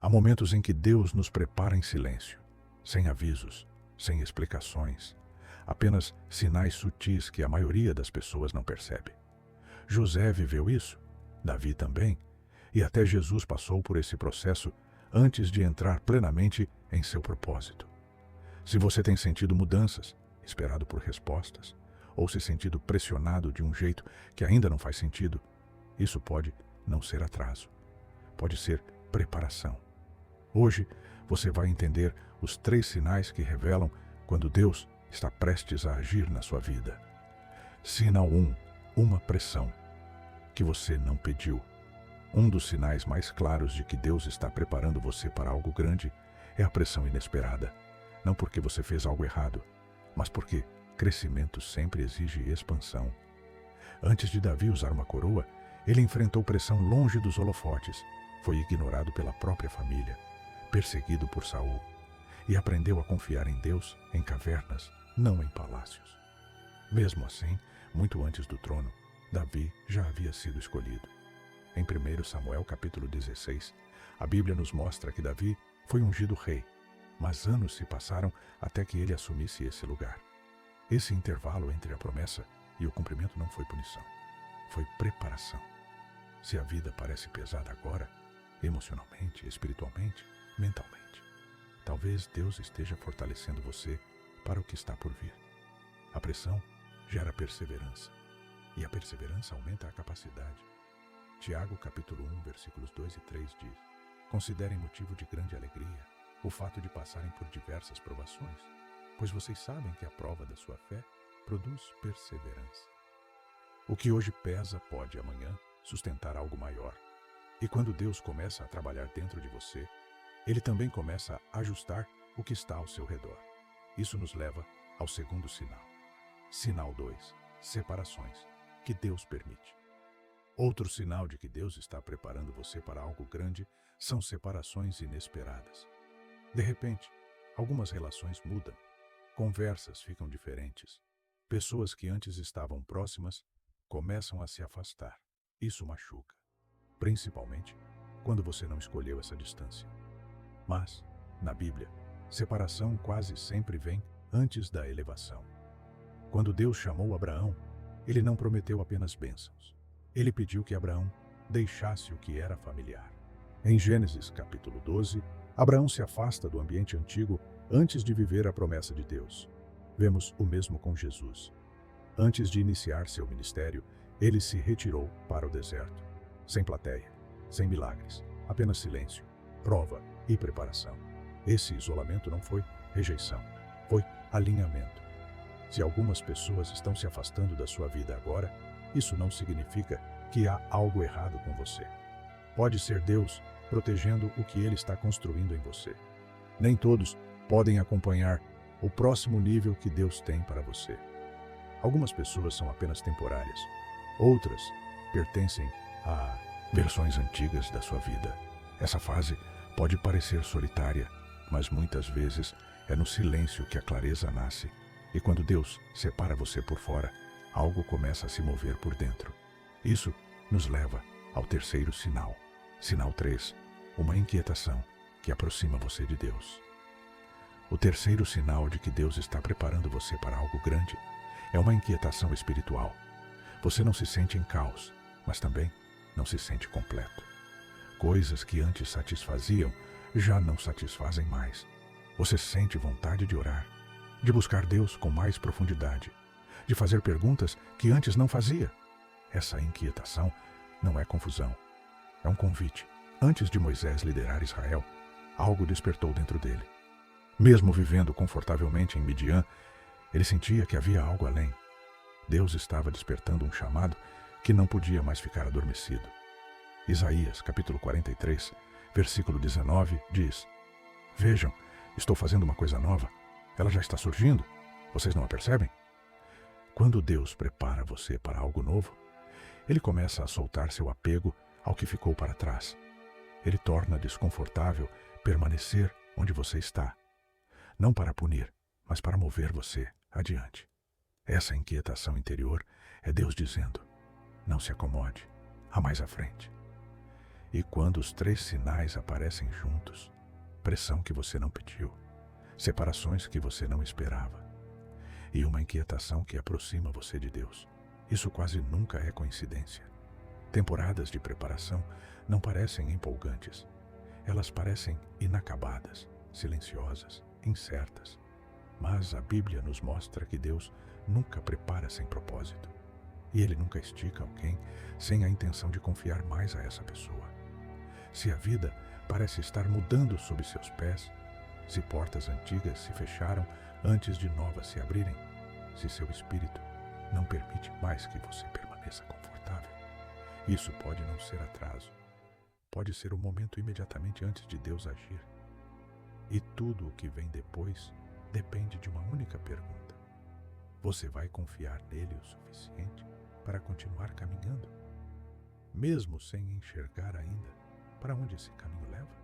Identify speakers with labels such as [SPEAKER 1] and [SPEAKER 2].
[SPEAKER 1] Há momentos em que Deus nos prepara em silêncio, sem avisos, sem explicações, apenas sinais sutis que a maioria das pessoas não percebe. José viveu isso, Davi também, e até Jesus passou por esse processo antes de entrar plenamente em seu propósito. Se você tem sentido mudanças, esperado por respostas, ou se sentido pressionado de um jeito que ainda não faz sentido, isso pode não ser atraso, pode ser preparação. Hoje você vai entender os 3 sinais que revelam quando Deus está prestes a agir na sua vida. Sinal 1, uma pressão que você não pediu. Um dos sinais mais claros de que Deus está preparando você para algo grande é a pressão inesperada. Não porque você fez algo errado, mas porque crescimento sempre exige expansão. Antes de Davi usar uma coroa, ele enfrentou pressão longe dos holofotes, foi ignorado pela própria família, perseguido por Saul, e aprendeu a confiar em Deus em cavernas, não em palácios. Mesmo assim, muito antes do trono, Davi já havia sido escolhido. Em 1 Samuel capítulo 16, a Bíblia nos mostra que Davi foi ungido rei, mas anos se passaram até que ele assumisse esse lugar. Esse intervalo entre a promessa e o cumprimento não foi punição, foi preparação. Se a vida parece pesada agora, emocionalmente, espiritualmente, mentalmente, talvez Deus esteja fortalecendo você para o que está por vir. A pressão gera perseverança, e a perseverança aumenta a capacidade. Tiago capítulo 1, versículos 2 e 3 diz: Considerem motivo de grande alegria o fato de passarem por diversas provações, pois vocês sabem que a prova da sua fé produz perseverança. O que hoje pesa pode amanhã sustentar algo maior. E quando Deus começa a trabalhar dentro de você, Ele também começa a ajustar o que está ao seu redor. Isso nos leva ao segundo sinal. Sinal 2. Separações que Deus permite. Outro sinal de que Deus está preparando você para algo grande são separações inesperadas. De repente, algumas relações mudam, conversas ficam diferentes, pessoas que antes estavam próximas começam a se afastar. Isso machuca, principalmente quando você não escolheu essa distância. Mas, na Bíblia, separação quase sempre vem antes da elevação. Quando Deus chamou Abraão, Ele não prometeu apenas bênçãos. Ele pediu que Abraão deixasse o que era familiar. Em Gênesis capítulo 12, Abraão se afasta do ambiente antigo antes de viver a promessa de Deus. Vemos o mesmo com Jesus. Antes de iniciar seu ministério, ele se retirou para o deserto, sem plateia, sem milagres, apenas silêncio, prova e preparação. Esse isolamento não foi rejeição, foi alinhamento. Se algumas pessoas estão se afastando da sua vida agora, isso não significa que há algo errado com você. Pode ser Deus protegendo o que Ele está construindo em você. Nem todos podem acompanhar o próximo nível que Deus tem para você. Algumas pessoas são apenas temporárias. Outras pertencem a versões antigas da sua vida. Essa fase pode parecer solitária, mas muitas vezes é no silêncio que a clareza nasce. E quando Deus separa você por fora, algo começa a se mover por dentro. Isso nos leva ao terceiro sinal. Sinal 3. Uma inquietação que aproxima você de Deus. O terceiro sinal de que Deus está preparando você para algo grande é uma inquietação espiritual. Você não se sente em caos, mas também não se sente completo. Coisas que antes satisfaziam já não satisfazem mais. Você sente vontade de orar, de buscar Deus com mais profundidade, de fazer perguntas que antes não fazia. Essa inquietação não é confusão, é um convite. Antes de Moisés liderar Israel, algo despertou dentro dele. Mesmo vivendo confortavelmente em Midian, ele sentia que havia algo além. Deus estava despertando um chamado que não podia mais ficar adormecido. Isaías, capítulo 43, versículo 19, diz: Vejam, estou fazendo uma coisa nova. Ela já está surgindo. Vocês não a percebem? Quando Deus prepara você para algo novo, Ele começa a soltar seu apego ao que ficou para trás. Ele torna desconfortável permanecer onde você está. Não para punir, mas para mover você adiante. Essa inquietação interior é Deus dizendo: não se acomode, há mais à frente. E quando os 3 sinais aparecem juntos, pressão que você não pediu, separações que você não esperava e uma inquietação que aproxima você de Deus, isso quase nunca é coincidência. Temporadas de preparação não parecem empolgantes. Elas parecem inacabadas, silenciosas, incertas. Mas a Bíblia nos mostra que Deus nunca prepara sem propósito. E Ele nunca estica alguém sem a intenção de confiar mais a essa pessoa. Se a vida parece estar mudando sob seus pés, se portas antigas se fecharam antes de novas se abrirem, se seu espírito não permite mais que você permaneça confortável, isso pode não ser atraso. Pode ser o momento imediatamente antes de Deus agir. E tudo o que vem depois depende de uma única pergunta: você vai confiar nele o suficiente para continuar caminhando, mesmo sem enxergar ainda para onde esse caminho leva?